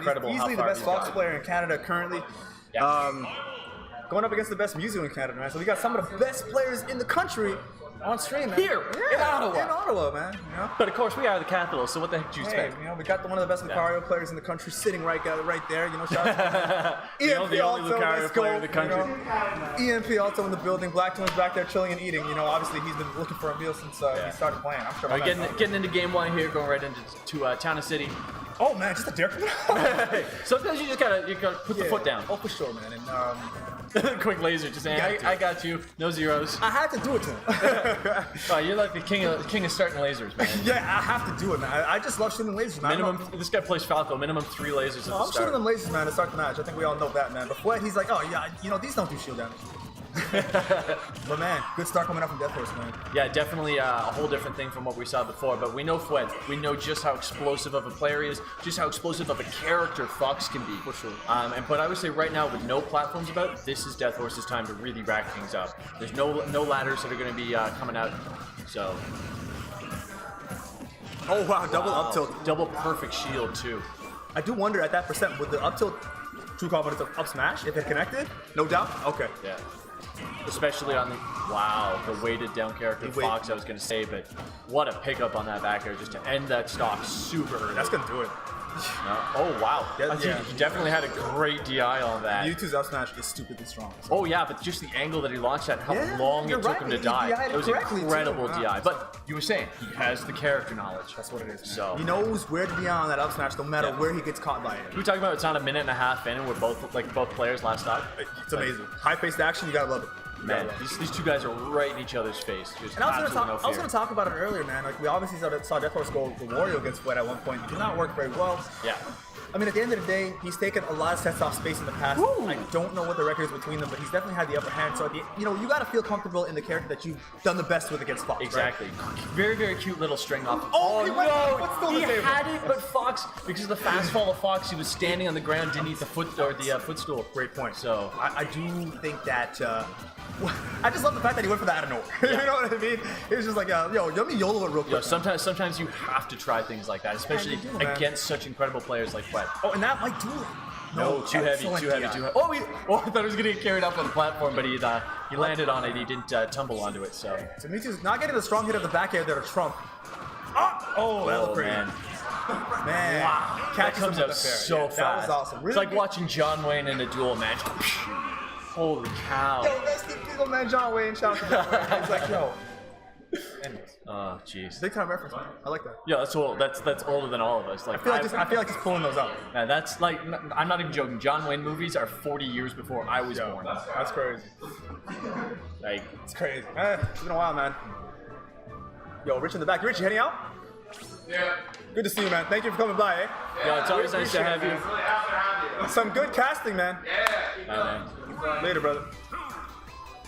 incredible. He's easily the best Fox player in Canada currently. Yeah. Going up against the best Mewtwo in Canada, man. So we got some of the best players in the country on stream, man. Here, in Ottawa. In Ottawa, man. You know? But of course, we are the capital, so what the heck do you expect? You know, we got one of the best Lucario players in the country sitting right there. You know, shout out to the only Lucario player in the country. You know? EMP also in the building. Black Twins back there chilling and eating. You know, obviously he's been looking for a meal since he started playing. I'm sure. Getting into game one here, going right into Town and City. Oh man, just a dare. Sometimes you gotta put the foot down. Oh, for sure, man. And quick laser, just saying, I got you. No zeros. I had to do it to him. Oh, you're like the king of starting lasers, man. Yeah, I have to do it, man. I just love shooting lasers, man. This guy plays Falco. Minimum 3 lasers at the start. I'm shooting them lasers, man, to start the match. I think we all know that, man. But Fwed, he's like, oh yeah, you know, these don't do shield damage. But man, good start coming up from Deathorse, man. Yeah, definitely a whole different thing from what we saw before. But we know Fwed. We know just how explosive of a player he is, just how explosive of a character Fox can be. For sure. But I would say right now, with no platforms about, this is Deathorse's time to really rack things up. There's no ladders that are going to be coming out. So. Oh wow, double up tilt. Double perfect shield too. I do wonder at that percent, would the up tilt true confidence of up smash, if it connected? No doubt? Okay. Yeah. Especially on the weighted down character Fox, I was going to say, but what a pickup on that back air just to end that stock super early. That's going to do it. No. Oh, wow. He definitely had a great DI on that. Mewtwo's up smash is stupidly strong. So. Oh, yeah, but just the angle that he launched at, how long it took him to die. It was incredible DI. But you were saying, he has the character knowledge. That's what it is. Man. So he knows where to be on that up smash, no matter where he gets caught by it. We talking about it's on a minute and a half in, and we're both players last stock. It's amazing. High-paced action, you gotta love it. Man, these two guys are right in each other's face. Just and I was going to talk about it earlier, man. Like, we obviously saw Deathorse go the Wario against Fwed at one point. It did not work very well. Yeah. I mean, at the end of the day, he's taken a lot of sets off space in the past. Woo! I don't know what the record is between them, but he's definitely had the upper hand. So, you got to feel comfortable in the character that you've done the best with against Fox. Exactly. Right? Very, very cute little string off. Oh no! He had it, but Fox, because of the fast fall of Fox, he was standing on the ground, didn't eat the footstool. Great point. So I do think that. I just love the fact that he went for that out of nowhere. Yeah. You know what I mean? He was just like, yo, let me YOLO it real quick. Sometimes you have to try things like that, especially against such incredible players like Fwed. Oh, and that might do it. No, too heavy. Oh, I thought he was going to get carried up on the platform, but he landed on it. He didn't tumble onto it. So Mewtwo's not getting the strong hit of the back air there to Trump. Oh, that was pretty. Man. Wow. That comes out so fast. That was awesome. Really, it's like watching John Wayne in a duel match. Holy cow. Yo, rest in peace, man. John Wayne. Shout out to John Wayne. He's like, yo. Anyways. Oh, jeez. Big time reference, man. I like that. Yeah, that's old. That's older than all of us. Like, I feel like he's pulling those out. Man, that's like, I'm not even joking. John Wayne movies are 40 years before I was born. That's crazy. Like, it's crazy. It's been a while, man. Yo, Rich in the back. Rich, you heading out? Yeah. Good to see you, man. Thank you for coming by, eh? Yeah, it's always nice to have you. Really happy to have you. Some good casting, man. Yeah. Later, brother.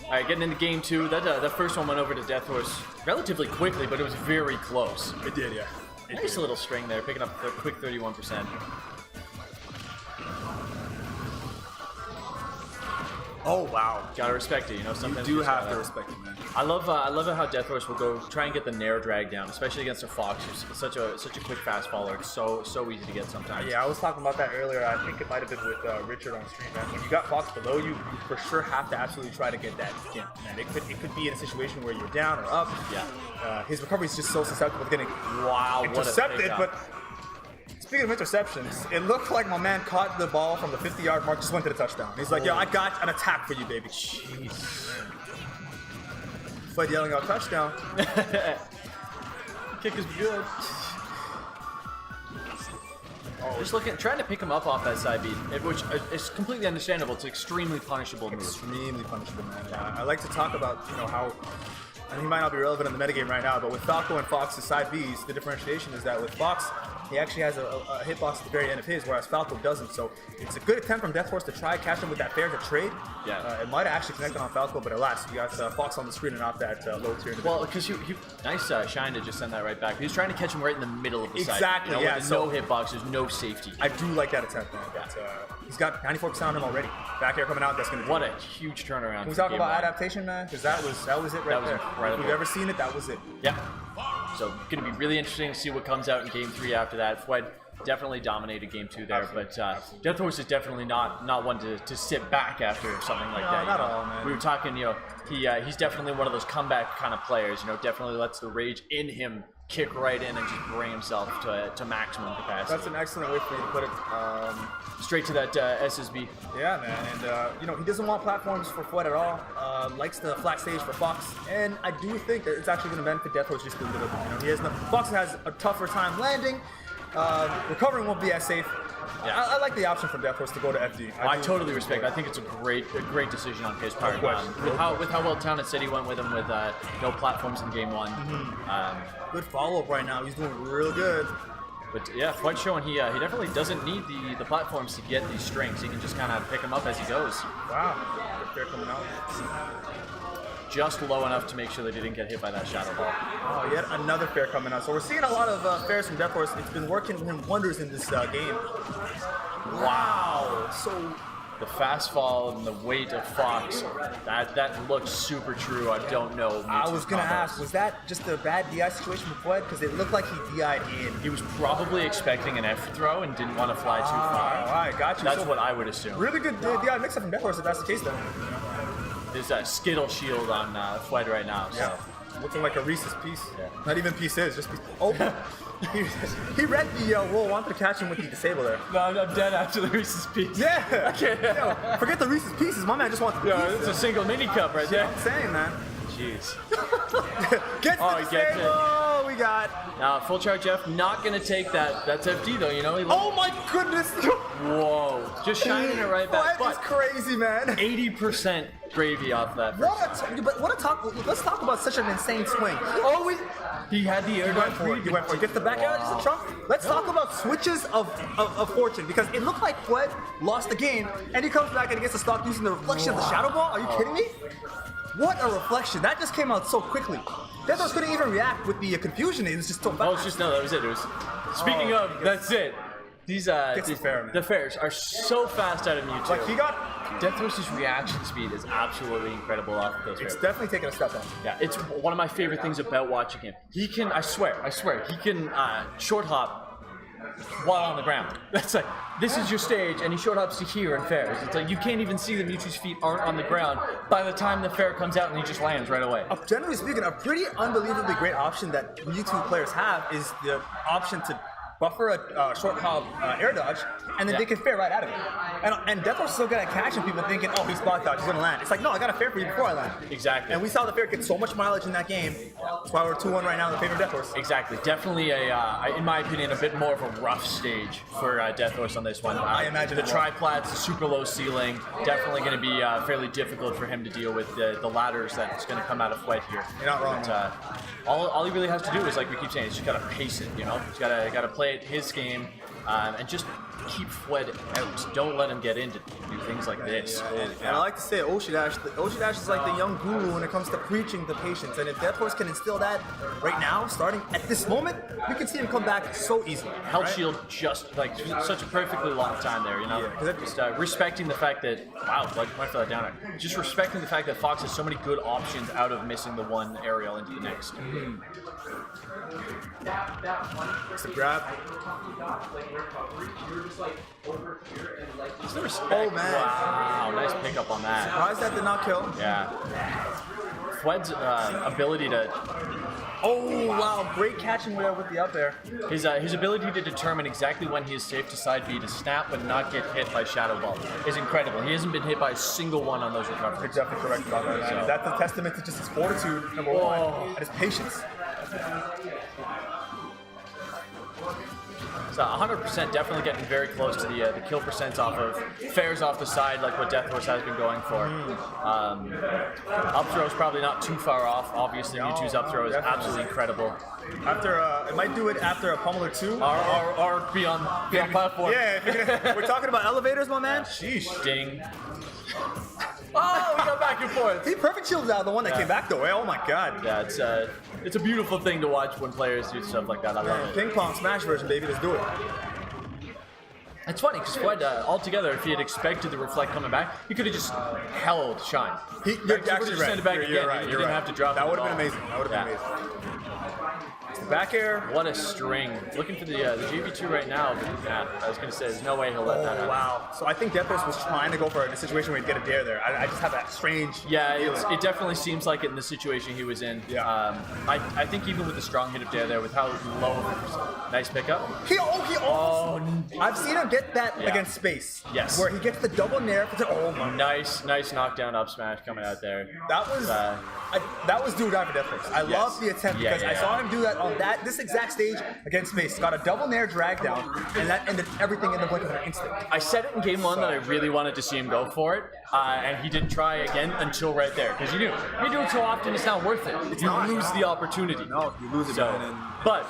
All right, getting into game two. That first one went over to Deathorse relatively quickly, but it was very close. It did, yeah. Nice little string there, picking up a quick 31%. Oh wow. Gotta respect it, sometimes you do have to respect it, man. I love how Deathorse will go try and get the nair drag down, especially against a Fox who's such a quick fast faller. It's so easy to get sometimes. Yeah, I was talking about that earlier. I think it might have been with Richard on stream, man. When you got Fox below you, you for sure have to absolutely try to get that gimp, man. It could be in a situation where you're down or up. Yeah. His recovery is just so susceptible to getting intercepted, but. Speaking of interceptions, it looked like my man caught the ball from the 50-yard mark, just went to the touchdown. He's like, yo, I got an attack for you, baby. Jeez. Fwed yelling out touchdown. Kick is good. Just trying to pick him up off that side beat, which is completely understandable. It's extremely punishable move. Extremely punishable, man. I like to talk about, how, and he might not be relevant in the metagame right now, but with Falco and Fox's side Bs, the differentiation is that with Fox, he actually has a hitbox at the very end of his, whereas Falco doesn't. So it's a good attempt from Deathorse to try catch him with that fair to trade. Yeah. It might have actually connected on Falco, but alas, you got Fox on the screen and not that low tier. Well, because nice shine to just send that right back. He was trying to catch him right in the middle of the side. Exactly, yeah. With no hitbox, there's no safety. I do like that attempt, man. But, he's got 94% on him already. Back air coming out, that's going to do What a huge turnaround. Can we talk about adaptation, man? Because that was it right there. If we've ever seen it, that was it. Yeah. So, going to be really interesting to see what comes out in game 3 after that. Fwed definitely dominated game 2 there, but Deathorse is definitely not one to sit back after something like that. Not at all, man. We were talking, he's definitely one of those comeback kind of players. Definitely lets the rage in him kick right in and just bring himself to maximum capacity. That's an excellent way for you to put it. Straight to that SSB. Yeah, man, and he doesn't want platforms for Fwed at all. Likes the flat stage for Fox, and I do think that it's actually going to benefit Deathorse just a little bit. Fox has a tougher time landing. Recovering won't be as safe. Yeah. I like the option from Deathorse to go to FD. I totally respect it. I think it's a great decision on his part. With how well Town and City went with him with no platforms in game 1. Good follow-up right now. He's doing real good. But yeah, Fwed showing he definitely doesn't need the platforms to get these strings. He can just kind of pick them up as he goes. Wow. Good fair coming out. Just low enough to make sure that he didn't get hit by that shadow ball. Oh, yet another fair coming out. So we're seeing a lot of fairs from Deathorse. It's been working him wonders in this game. Wow. So the fast fall and the weight of Fox, that looks super true. I don't know. I was going to ask, was that just a bad DI situation with Fwed? Because it looked like he DI'd in. He was probably expecting an F throw and didn't want to fly too far. All right, got you. That's what I would assume. Really good DI mix-up from Deathorse if that's the case, then. There's a Skittle shield on Fwed right now. So. Yeah. Looking like a Reese's piece. Yeah. Not even pieces, just piece. Oh, he read the roll, wanted to catch him with the disable there. No, I'm dead after the Reese's piece. Yeah. Okay. Yo, forget the Reese's pieces. My man just wants the piece. It's a single mini cup right there. I'm saying, man. Jeez. Gets the disable. Oh, we got. Full charge F, not going to take that. That's FD though, Oh my goodness. Whoa. Just shining it right back. That's crazy, man. 80% gravy off that. Let's talk about such an insane swing. He had the air dodge. He went for it. Gets the back air, just a trump. Let's talk about switches of fortune, because it looked like Fwed lost the game, and he comes back and he gets the stock using the reflection of the shadow ball. Are you kidding me? What a reflection. That just came out so quickly. Deathorse couldn't even react with the confusion. It was just so fast. That was it. Speaking of, that's it. The fairs are so fast out of Mewtwo. Like, he got... Deathorse's reaction speed is absolutely incredible off of those fairs. It's definitely taking a step up. Yeah, it's one of my favorite things about watching him. He can, I swear, he can short hop while on the ground. That's like, this is your stage, and he short hops to here in fairs. It's like, you can't even see that Mewtwo's feet aren't on the ground by the time the fair comes out and he just lands right away. Generally speaking, a pretty unbelievably great option that Mewtwo players have is the option to buffer a short hop air dodge, and then they can fair right out of it. And Deathorse is so good at catching people thinking, oh, he's spot dodge, he's gonna land. It's like, no, I got a fair for you before I land. Exactly. And we saw the fair get so much mileage in that game. That's why we're 2-1 right now in the favor of Deathorse. Exactly. Definitely in my opinion, a bit more of a rough stage for Deathorse on this one. I imagine the triplats, the super low ceiling, definitely going to be fairly difficult for him to deal with the ladders that's going to come out of Fwed here. You're not wrong. But, all he really has to do is, like we keep saying, he's just got to pace it. He's got to play it his game and just keep Fwed out. Don't let him get in to do things like this. And I like to say Oshidash is like the young guru when it comes to preaching the patience. And if Deathorse can instill that right now, starting at this moment, we can see him come back so easily. Health shield just like such a perfectly long time there, Just respecting the fact that, wow, like might feel that down. Just respecting the fact that Fox has so many good options out of missing the one aerial into the next. It's a grab. It's the respect. Oh, man. Wow, nice pickup on that. Surprised that did not kill. Yeah. Fwed's ability to... Oh, wow. Great catching with the up there. His ability to determine exactly when he is safe to side B to snap but not get hit by Shadow Ball is incredible. He hasn't been hit by a single one on those recoveries. You're definitely correct about that, man. That's a testament to just his fortitude, number one, and his patience. So 100% definitely getting very close to the kill percents off of fairs off the side, like what Deathorse has been going for. Up throw is probably not too far off. Obviously, Mewtwo's up throw is absolutely incredible. After it might do it after a pummeler 2 or beyond platform. Yeah, we're talking about elevators, my man. Sheesh. Ding. Oh, we got back and forth. He perfect shielded out the one that came back though. Oh my god. Yeah, it's a beautiful thing to watch when players do stuff like that. I love it. Ping pong smash version, baby. Let's do it. It's funny because Fwed, altogether, if he had expected the reflect coming back, he could have just held Shine. You're actually right. Send it back again. You're right. He didn't have to drop that it. That would have been amazing. Back air. What a string. Looking for the GB2 right now, but yeah, I was going to say, there's no way he'll let that Oh, happen. wow. So I think Deathorse was trying to go for it in a situation where he'd get a dare there. I just have that strange Yeah, feeling. it definitely seems like it in the situation he was in. Yeah. I think even with the strong hit of dare there, with how low, nice pickup. I've seen him get that Yeah. against space. Yes. Where he gets the double nair. Oh my. Nice knockdown up smash coming out there. That was that was do or die for Deathorse. I love the attempt because I saw him do that on this exact stage against space. Got a double nair drag down, and that ended everything in the blink of an instant. I said it in game one that I really wanted to see him go for it, and he didn't try again until right there. Because you do it so often, it's not worth it. You lose the opportunity. No, you lose it, man. But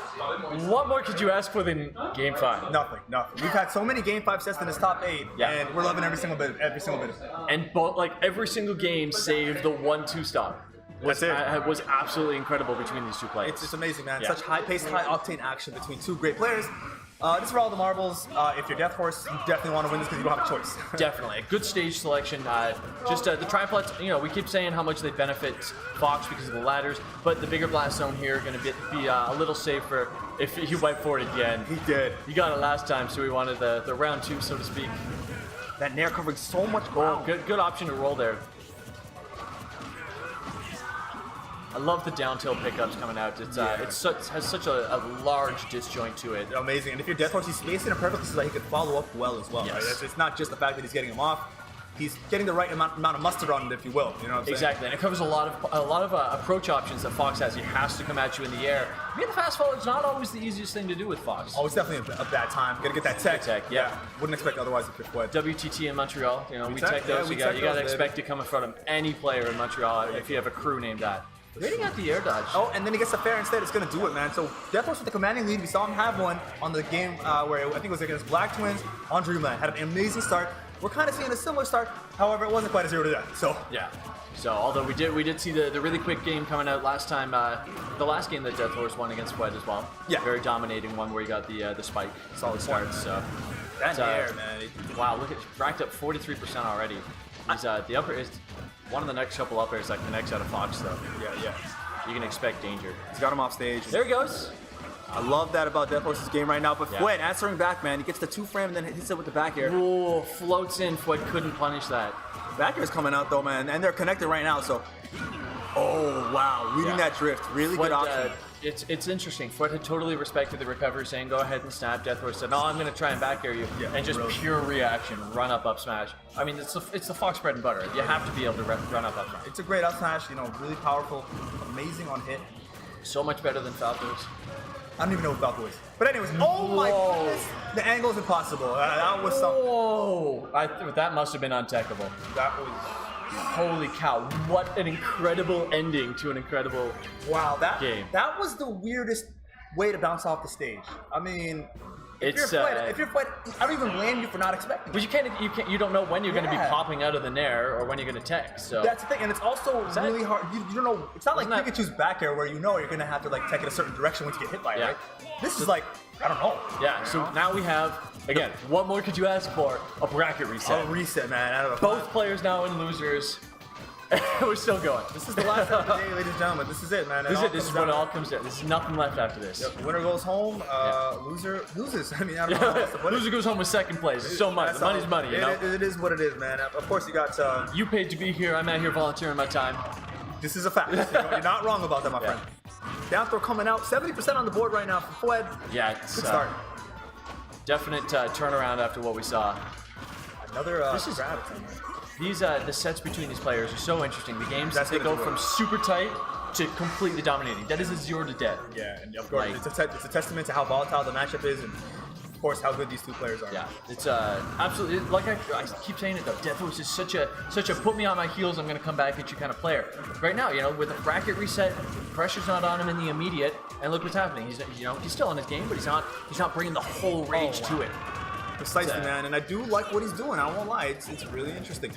what more could you ask for than game 5? Nothing. We've had so many game 5 sets in this top 8, and we're loving every single bit of it. And both, like every single game, save the 1-2 stop. Was absolutely incredible between these two players. It's just amazing, man. Yeah. Such high-paced, high-octane action between two great players. This is for all the marbles. If you're Deathorse, you definitely want to win this because you don't have a choice. Definitely. A good stage selection. The triplets, we keep saying how much they benefit Fox because of the ladders, but the bigger blast zone here going to be a little safer if he went for it again. He did. He got it last time, so we wanted the round 2, so to speak. That nair covering so much ground. Good option to roll there. I love the down tilt pickups coming out. Has such a large disjoint to it. Amazing. And if you're Deathorse, he's spacing it perfectly so that he can follow up well as well. Yes. Right? It's not just the fact that he's getting him off. He's getting the right amount of mustard on it, if you will. You know what I'm saying? Exactly, and it covers a lot of approach options that Fox has. He has to come at you in the air. Being the fast forward is not always the easiest thing to do with Fox. Oh, it's definitely a bad time. Gotta get that tech. Yeah. Wouldn't expect otherwise if you're Fwed. WTT in Montreal, we tech, tech those. yeah, You gotta expect to come in front of any player in Montreal if you have a crew named that. Rating out the air dodge. Oh, and then he gets the fair instead. It's going to do it, man. So Deathorse with the commanding lead. We saw him have one on the game where I think it was against Black Twins on Dreamland. Had an amazing start. We're kind of seeing a similar start. However, it wasn't quite a 0 to death. So yeah. So although we did see the really quick game coming out last time, the last game that Deathorse won against Fwed as well. Yeah. Very dominating one where he got the spike. Solid start. So that air, man. Wow, look at racked up 43% already. He's the upper is one of the next couple up airs that connects out of Fox though. Yeah. You can expect danger. He's got him off stage. There he goes. I love that about Deathorse's game right now. But Fwed answering back, man. He gets the 2-frame and then hits it with the back air. Ooh, floats in. Fwed couldn't punish that. Back air's coming out though, man. And they're connected right now, so. Oh, wow. Reading that drift. Really good option. It's interesting. Fwed had totally respected the recovery, saying, go ahead and snap. Deathorse said, no, I'm going to try and back air you. Yeah, and just pure reaction. Run up smash. I mean, it's the Fox bread and butter. You have to be able to run up smash. It's a great up smash, really powerful, amazing on hit. So much better than Falco's. I don't even know what Falco is. But anyways, oh my goodness. The angle is impossible. That was something. Whoa! That must have been untechable. That was. Holy cow! What an incredible ending to an incredible game. That was the weirdest way to bounce off the stage. I mean, if you're Fwed, I don't even blame you for not expecting. But you don't know when you're going to be popping out of the nair or when you're going to tech. So that's the thing, and it's also really hard. You don't know. It's not like Pikachu's back air where you're going to have to tech in a certain direction once you get hit by it. Right? This is like I don't know. Yeah. So now we have again. What more could you ask for? A bracket reset. A reset, man. I don't know. Both players now in losers. We're still going. This is the last of the day, ladies and gentlemen. This is it, man. This is what it all comes down. There's nothing left after this. Yep. Winner goes home. Loser loses. I mean, I don't know. Loser goes home with second place. It's so much. Money's money, you know? It is what it is, man. Of course, you got... you paid to be here. I'm out here volunteering my time. This is a fact. You're not wrong about that, my friend. Down throw coming out. 70% on the board right now for Fwed. Yeah, it's good start. Definite turnaround after what we saw. Another grab. The sets between these players are so interesting. The games they go from super tight to completely dominating. That is a 0 to death. Yeah, and of course it's a testament to how volatile the matchup is, and of course how good these two players are. Yeah, it's absolutely like I keep saying it though. Deathorse is such a put me on my heels, I'm gonna come back at you kind of player. Right now, with a bracket reset, pressure's not on him in the immediate, and look what's happening. He's still in his game, but he's not bringing the whole rage to it. Precisely, man, and I do like what he's doing. I won't lie, it's really interesting.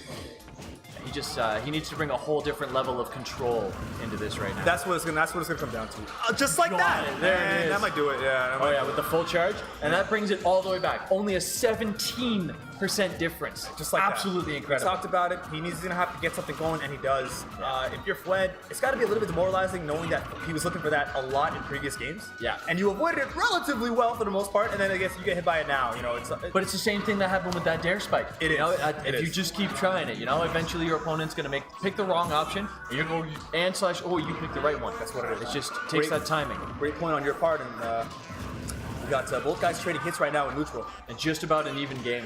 He needs to bring a whole different level of control into this right now. That's what it's gonna come down to. Just like that. There it is. That might do it. Yeah. With the full charge, and that brings it all the way back. Only a 17 10% difference. Just like absolutely that. incredible. We talked about it. He's going to have to get something going, and he does. If you're Fwed, it's got to be a little bit demoralizing knowing that he was looking for that a lot in previous games. Yeah. And you avoided it relatively well for the most part, and then I guess you get hit by it now. You know, But it's the same thing that happened with that dare spike. It You know, is. if you just keep trying it, you know, eventually your opponent's gonna pick the wrong option, and you're going you pick the right one. That's what it is. It just takes Great. that timing. Great point on your part, and we got both guys trading hits right now in neutral. And just about an even game.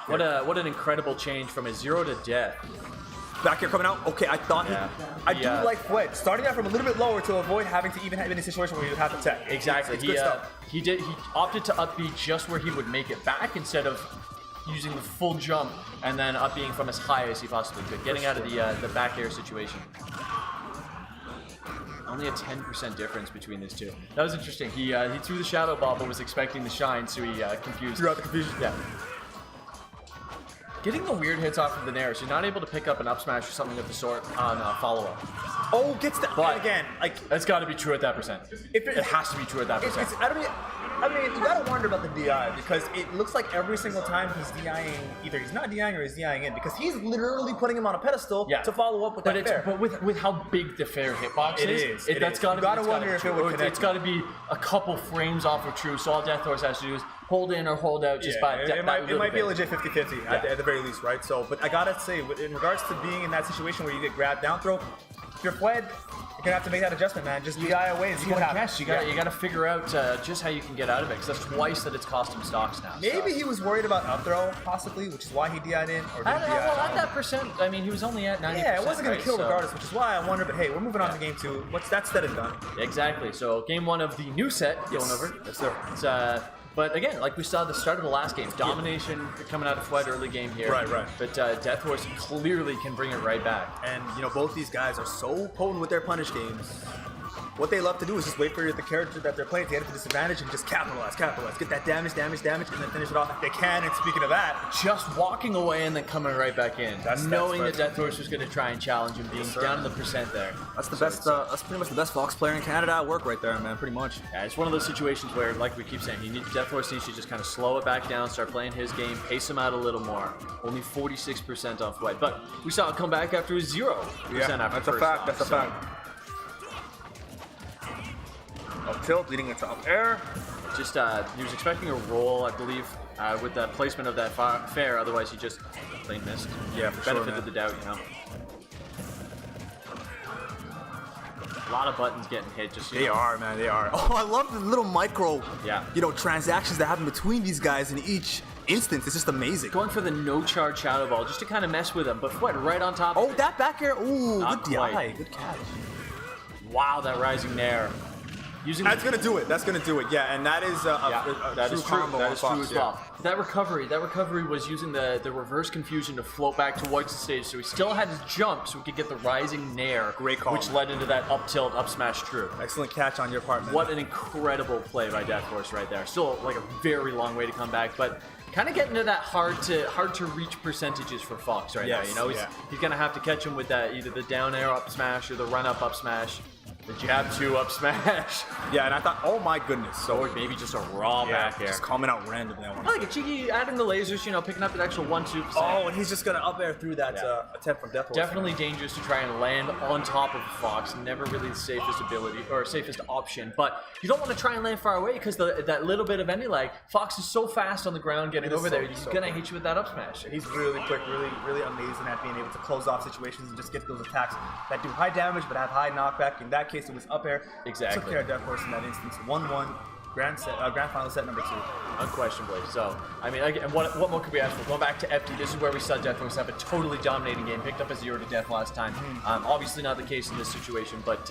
What an incredible change from a 0 to death. Back here coming out. Okay, I thought I do Yeah. like Fwed starting out from a little bit lower to avoid having to even have in a situation where you would have to tech. Exactly. It's good stuff. He opted to up B just where he would make it back instead of using the full jump and then up being from as high as he possibly could, getting out of the back air situation. Only a 10% difference between these two. That was interesting. He threw the shadow ball but was expecting the shine, so he confused. Throughout the confusion. Yeah. Getting the weird hits off of the nair, so you're not able to pick up an up smash or something of the sort on follow-up. Oh, gets that. But again, like that's got to be true at that percent. If It has to be true at that percent. I mean, you gotta wonder about the DI because it looks like every single time he's DIing, either he's not DIing or he's DIing in because he's literally putting him on a pedestal to follow up with that fair. But with how big the fair hitbox It that's is. got to You gotta wonder if it would connect. It's got to be a couple frames off of true. So all Deathorse has to do is hold in or hold out just by it might be a legit 50-50 at the very least, right? So, but I gotta say, in regards to being in that situation where you get grabbed down throw, if you're Fwed, you're gonna have to make that adjustment, man. Just DI away and see what happens. You gotta figure out just how you can get out of it, because that's twice that it's cost him stocks now. Maybe he was worried about up throw, possibly, which is why he DI'd in. Or At that percent, I mean, he was only at 90%. Yeah, it wasn't gonna right? kill regardless, which is why I wonder. But hey, we're moving on to game 2. That's said and done. Exactly. So game 1 of the new set going over. Yes, sir. It's, but again, like we saw at the start of the last game, domination coming out of Fwed early game here. Right. But Deathorse clearly can bring it right back. And you know, both these guys are so potent with their punish games. What they love to do is just wait for the character that they're playing to get into disadvantage and just capitalize, get that damage, and then finish it off if they can. And speaking of that, Just walking away and then coming right back in, knowing right. that Deathorse was going to try and challenge him, being down in the percent there. That's the best. That's pretty much the best Fox player in Canada at work right there, man. Pretty much. Yeah, it's one of those situations where, like we keep saying, Deathorse needs to just kind of slow it back down, start playing his game, pace him out a little more. Only 46% off Fwed, but we saw it come back after a 0% after that's a first fact. off, That's a so- fact. Up tilt, leading into up air. Just he was expecting a roll, I believe, with the placement of that fair. Otherwise, he just plain missed. Yeah, for sure, Benefit man. of the doubt, you know. A lot of buttons getting hit. Just They are, man. They are. Oh, I love the little micro, Yeah. transactions that happen between these guys in each instance. It's just amazing. going for the no charge shadow ball just to kind of mess with him. But Fwed right on top. Oh, that back air. Ooh, Not good DI. quite. Good catch. Wow, that rising nair. Using That's gonna do it. That's gonna do it. Yeah, and that is a that true is true. combo That on is Fox, true as yeah. well. That recovery was using the reverse confusion to float back towards the stage, so he still had his jump, so he could get the rising nair, Great call. which led into that up tilt, up smash true. Excellent catch on your part, man. What an incredible play by Deathorse right there. Still like a very long way to come back, but kind of getting to that hard to reach percentages for Fox right Yes, now. You know, yeah. he's gonna have to catch him with that either the down air up smash or the run up smash, the jab 2 up smash, Yeah, and I thought, oh my goodness. So or maybe just a raw back air. just coming out randomly. I want I like a cheeky adding the lasers, you know, picking up that extra 1-2%. Oh, and he's just gonna up air through that attempt from Deathorse. Definitely dangerous to try and land on top of Fox. Never really the safest ability or safest option. But you don't want to try and land far away because that little bit of any lag. Fox is so fast on the ground getting It is over there. He's so gonna quick. hit you with that up smash. He's really quick, really amazing at being able to close off situations and just get those attacks that do high damage but have high knockback. In that case, it was up air. Exactly. Took care of Deathorse in that instance. 1-1, grand final set number 2. Unquestionably. So, I mean, again, what more could we ask for? Going back to FD, this is where we saw Deathorse have a totally dominating game. Picked up a 0 to death last time. Obviously not the case in this situation, but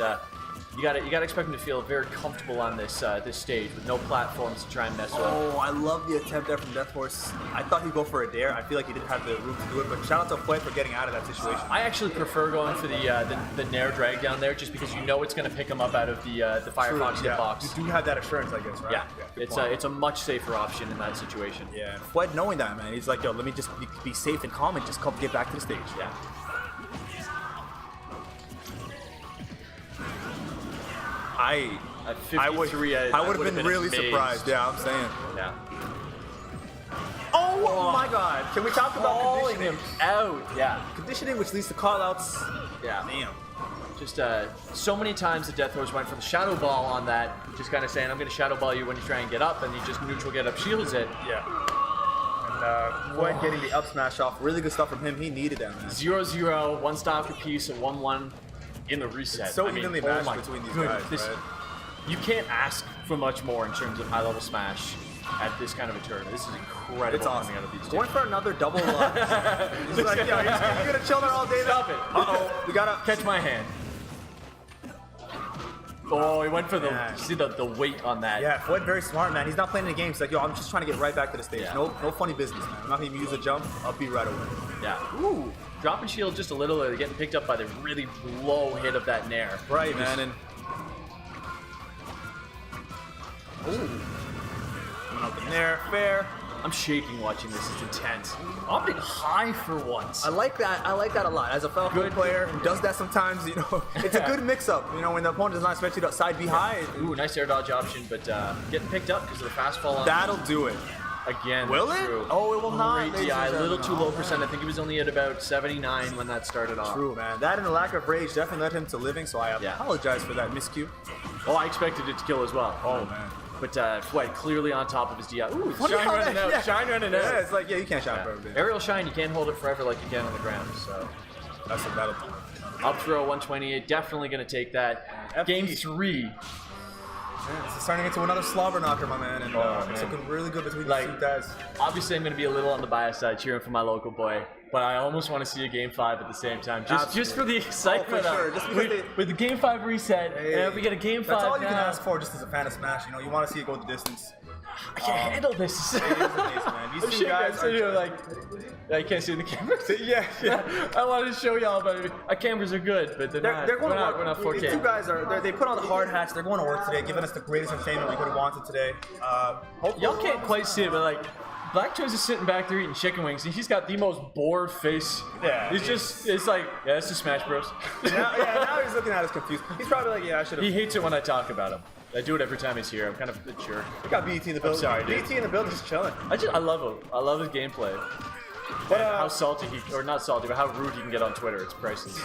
you gotta expect him to feel very comfortable on this stage with no platforms to try and mess with. Oh, I love the attempt there from Deathorse. I thought he'd go for a dare. I feel like he didn't have the room to do it, but shout out to Fwed for getting out of that situation. I actually prefer going for the nair drag down there just because you know it's going to pick him up out of the Firefox hitbox. You do have that assurance, I guess, right? Yeah, good point. it's a much safer option in that situation. Yeah, and Fwed knowing that, man, he's like, yo, let me just be safe and calm and just get back to the stage. Yeah. At 53, I would have been really surprised. Yeah, I'm saying. Yeah. Oh Oh my god. Can we talk about Calling conditioning? him out. Yeah. Conditioning, which leads to call-outs. Yeah. Damn. Just so many times the Deathorse went for the Shadow Ball on that, just kind of saying, I'm going to Shadow Ball you when you try and get up, and he just neutral get up shields it. Yeah. And Fwed getting the up smash off. Really good stuff from him. He needed that, man. 0-0, one stock apiece, and 1-1 in the reset. It's so I mean, evenly oh matched my between these goodness. guys, right? You can't ask for much more in terms of high-level Smash at this kind of a tournament. This is incredible It's awesome. coming out of these two. Going for another double. He's like, yo, you're gonna chill there all day. Stop it. Uh-oh. We gotta Catch my hand. Oh, he went for the, Yeah. see the weight on that. Yeah, Fwed very smart, man. He's not playing any games. He's like, yo, I'm just trying to get right back to the stage. Yeah. No funny business, man. I'm not gonna even use a jump. I'll be right away. Yeah. Ooh. Dropping shield just a little, getting picked up by the really low hit of that Nair. Right, Just- man. And coming up in there, fair. I'm shaking watching this. It's intense. Opting high for once. I like that. I like that a lot. As a Falcon Good. player who does that sometimes, you know, it's a good mix-up. You know, when the opponent does not expect you to side B high, Ooh, nice air dodge option, but getting picked up because of the fast fall on that'll do it. again. Will it? True. Oh, it will not. Great DI, a little too low percent. I think he was only at about 79 when that started off. True, man. That and the lack of rage definitely led him to living, so I Yeah. apologize for that miscue. Oh, I expected it to kill as well. Oh, man. But Fwed clearly on top of his DI. Ooh, What shine the hell? running out. Yeah. Shine running out. Yeah, it's like, yeah, you can't shot Yeah. forever, dude. Aerial shine, you can't hold it forever like you can on the ground. So That's a that'll do it. up throw 128, definitely going to take that. FD. Game 3. Yeah, it's turning into another slobber knocker, my man, and it's man. looking really good between Like- the two guys. Obviously, I'm going to be a little on the bias side cheering for my local boy, but I almost want to see a Game 5 at the same time, just for the excitement Oh, for sure. of Just because with the Game 5 reset, and if we get a Game 5 That's all you can now, ask for, just as a fan of Smash. You know, you want to see it go the distance. I can't handle this. It is amazing, man. These I'm two shaking, I'm guys sitting here are like, I can't see the cameras. yeah. I wanted to show y'all, but our cameras are good, but they're not. They're going to work. We're not 4K. These two guys they put on the hard hats. They're going to work today, giving us the greatest entertainment we could have wanted today. Hopefully Y'all can't quite see it, but like, Black Toes is sitting back there eating chicken wings, and he's got the most bored face. Yeah, He's just, it's like, yeah, it's just Smash Bros. now he's looking at us confused. He's probably like, yeah, I should have. He hates it when I talk about him. I do it every time he's here. I'm kind of a jerk. We got BT in the building. sorry, dude. BT in the building, just chilling. I love him. I love his gameplay. But How salty or not salty, but how rude he can get on Twitter. It's priceless.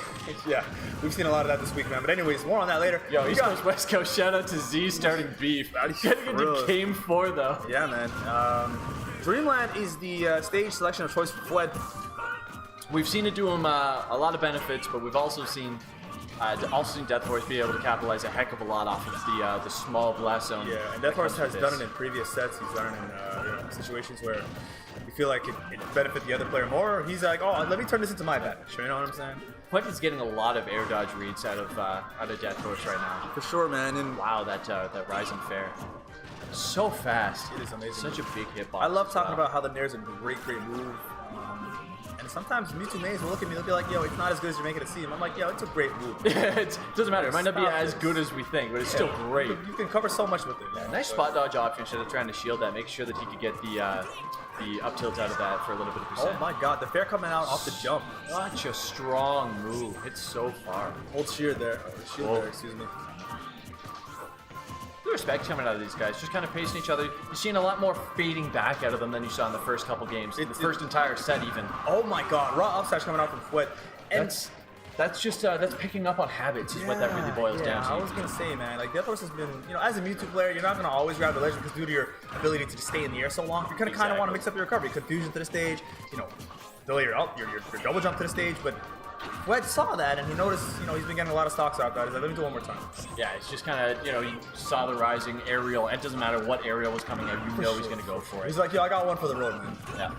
yeah, we've seen a lot of that this week, man. But anyways, more on that later. Yo, We East got- Coast, West Coast, shout out to Z starting beef. Getting into Gross. Game 4 though. Yeah, man. Dreamland is the stage selection of choice for Fwed. We've seen it do him a lot of benefits, but we've also seen Deathorse be able to capitalize a heck of a lot off of the small blast zone. Yeah, and that Deathorse comes has with done this. it in previous sets. He's done it in situations where you feel like it benefit the other player more. He's like, oh, let me turn this into my advantage. You know what I'm saying? Fwed is getting a lot of air dodge reads out of Deathorse right now. For sure, man. And Wow, that Rising Fair. So fast. It is amazing. Such a big hitbox. I love as talking well. about how the Nair's a great move. And sometimes Mewtwo mains will look at me, they'll be like, yo, it's not as good as you're making it seem. I'm like, yo, it's a great move. It doesn't matter. It might not be Stop as this. good as we think, but it's still great. You can cover so much with it. Man. Nice spot dodge option instead of trying to shield that. Make sure that he could get the up tilt out of that for a little bit of Oh percent. my god, the fair coming out off the jump. Such a strong move. Hits so far. Old shield there. Whoa. Excuse me. Good respect coming out of these guys. Just kind of pacing each other. You're seeing a lot more fading back out of them than you saw in the first couple games. The first entire set even. Oh my god, raw upstage coming out from Fwed. And That's just that's picking up on habits is what that really boils down to. I was gonna say, man, like Deathorse has been, you know, as a Mewtwo player, you're not gonna always grab the legend because due to your ability to just stay in the air so long, you're gonna kind of want to mix up your recovery, confusion to the stage, you know, delay your double jump to the stage. But Fwed saw that and he noticed, you know, he's been getting a lot of stocks out. That he's like, let me do it one more time. Yeah, it's just kind of, you know, you saw the rising aerial. It doesn't matter what aerial was coming out. You know he's going to go for it. He's like, yo, I got one for the road, man. Yeah.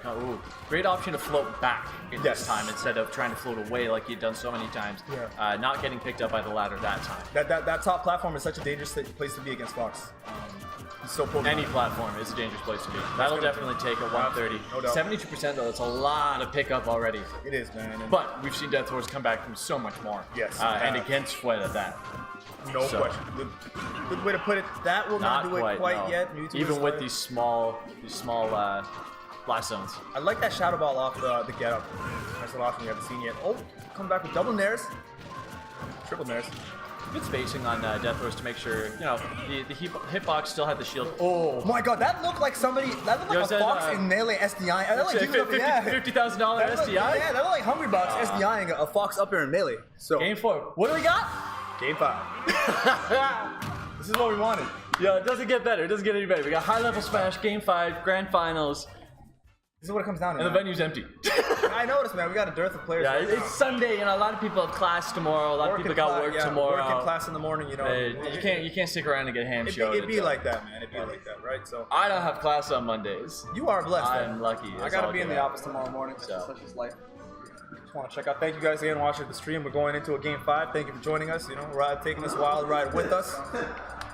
Ooh, great option to float back in Yes. this time instead of trying to float away like he'd done so many times. Yeah. Not getting picked up by the ladder that time. That top platform is such a dangerous place to be against Fox. He's so Pokemon. Any platform is a dangerous place to be. That'll definitely take a 130. No doubt. 72% though, that's a lot of pickup already. It is, man. And But we've seen Deathorse come back from so much more. Yes, And yeah. against Fwed at that. no so- question. Good way to put it. That will not, do it quite no. yet. Mewtwo Even is with like- these small blast zones. I like that shadow ball off the get up. That's an option we haven't seen yet. Oh, coming back with double nairs. Triple nairs. good spacing on Deathorse to make sure, you know, the hitbox still had the shield. Oh, my God, that looked like somebody. That looked Yo, like said, a Fox in Melee SDI. That looked like $50,000 That looked- SDI? Yeah, that looked like Hungry Box SDIing a Fox up air in Melee. So Game 4. What do we got? Game 5. This is what we wanted. Yeah, it doesn't get better. It doesn't get any better. We got high level Smash, Game 5, Grand Finals, This is what it comes down to. and the man. venue's empty. I noticed, man. We got a dearth of players. Yeah, right now. it's Sunday, you know, a lot of people have class tomorrow, a lot of people got work tomorrow. Work in class in the morning, you know. You can't stick around and get ham showed. It'd be like that, man. It'd be like that, right? So I don't have class on Mondays. you are blessed. I'm though. lucky. I That's gotta all be in good. the office tomorrow morning. So. Such is life. Just want to check out. Thank you guys again for watching the stream. We're going into a game 5. Thank you for joining us. You know, taking this wild ride with us.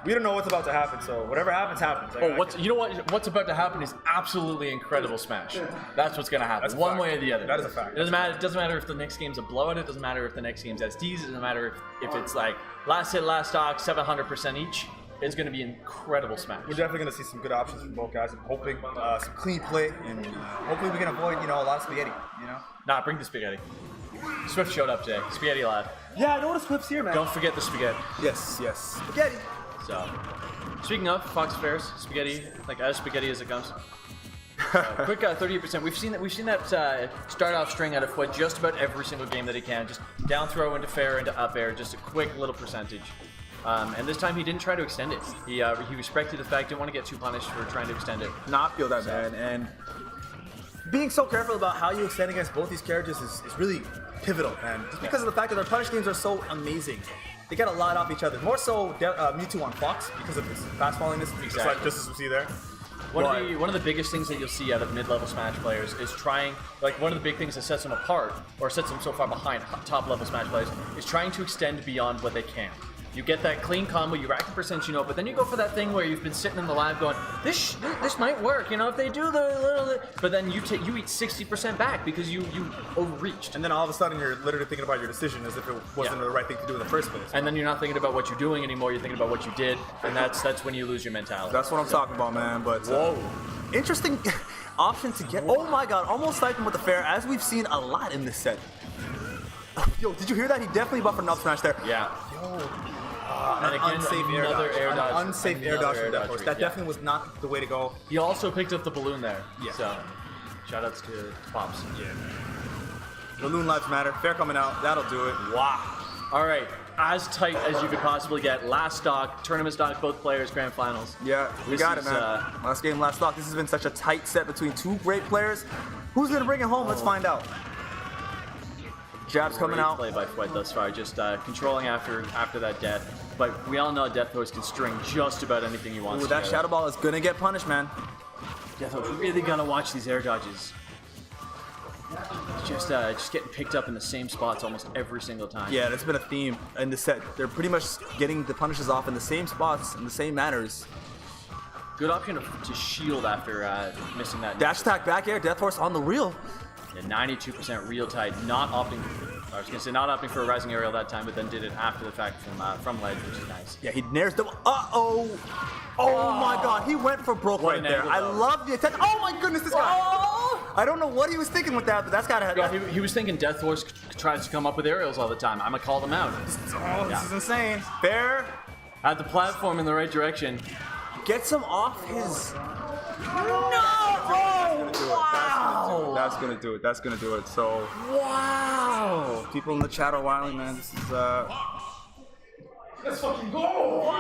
We don't know what's about to happen, so whatever happens, happens. You know what's about to happen is absolutely incredible Smash. That's what's gonna happen, That's a one fact. way or the other. That is a fact. It doesn't matter. It doesn't matter if the next game's a blowout. It doesn't matter if the next game's SDs. It doesn't matter if it's like last hit, last stock, 700% each. It's gonna be incredible Smash. We're definitely going to see some good options from both guys. I'm hoping some clean play, and hopefully we can avoid, you know, a lot of spaghetti. You know. Nah, bring the spaghetti. Swift showed up today. Spaghetti lad. Yeah, I know what a Swift's here, man. Don't forget the spaghetti. Yes, yes. Spaghetti. So, speaking of Fox Affairs, spaghetti, like as spaghetti as it comes. Quick 38%. We've seen that start off string out of Fwed just about every single game that he can. Just down throw into fair into up air, just a quick little percentage. And this time he didn't try to extend it. He respected the fact, didn't want to get too punished for trying to extend it. Not feel that bad, and being so careful about how you extend against both these characters is really pivotal, man. Just because of the fact that their punish games are so amazing. They get a lot off each other. More so Mewtwo on Fox because of his fast fallingness, just as we see there. One of the biggest things that you'll see out of mid-level Smash players is trying, like one of the big things that sets them apart, or sets them so far behind top-level Smash players, is trying to extend beyond what they can. You get that clean combo, you rack the percent, you know, but then you go for that thing where you've been sitting in the lab going, this might work, you know, if they do the little, but then you eat 60% back because you overreached. And then all of a sudden you're literally thinking about your decision as if it wasn't the right thing to do in the first place. And then you're not thinking about what you're doing anymore, you're thinking about what you did, and that's when you lose your mentality. That's what I'm talking about, man. But interesting option to get. Oh my God, almost sniping with the fair, as we've seen a lot in this set. Yo, did you hear that? He definitely buffered an up smash there. Yeah. An unsafe air dodge. Unsafe air dodge from Deathorse. That yeah. definitely was not the way to go. He also picked up the balloon there. Yeah. So, shoutouts to Pops. Yeah. Balloon lives matter. Fair coming out. That'll do it. Wow. All right. As tight as you could possibly get. Last stock, tournament stock, both players, grand finals. Yeah, we This got it, is, man. Last game, last stock. This has been such a tight set between two great players. Who's gonna bring it home? Let's find out. Jabs coming Great out. play by Fwed thus far, just controlling after that death. But we all know Deathorse can string just about anything he wants. Ooh, that Shadow Ball is gonna get punished, man. Deathorse really gotta watch these air dodges. Just getting picked up in the same spots almost every single time. Yeah, that's been a theme in the set. They're pretty much getting the punishes off in the same spots, in the same manners. Good option to shield after missing that. Dash attack back air, Deathorse on the reel. Yeah, 92% real tight, not opting for a rising aerial that time, but then did it after the fact from ledge, which is nice. Yeah, he nares the. Oh my God, he went for broke What right an there. angle, I though. love the attempt. Oh my goodness, this guy. I don't know what he was thinking with that, but that's gotta Yeah, have. he was thinking Deathorse tries to come up with aerials all the time. I'm gonna call them out. Oh, this is insane. Fair. Had the platform in the right direction. Gets him off his. That's gonna do it. That's gonna do it. So Wow! people in the chat are wilding, man. This is Let's fucking go!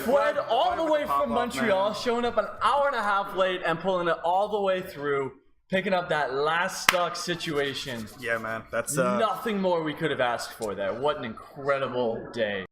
Fwed all the way Pop from up, Montreal, man. showing up an hour and a half late and pulling it all the way through, picking up that last stock situation. Yeah, man. That's Nothing more we could have asked for there. What an incredible day.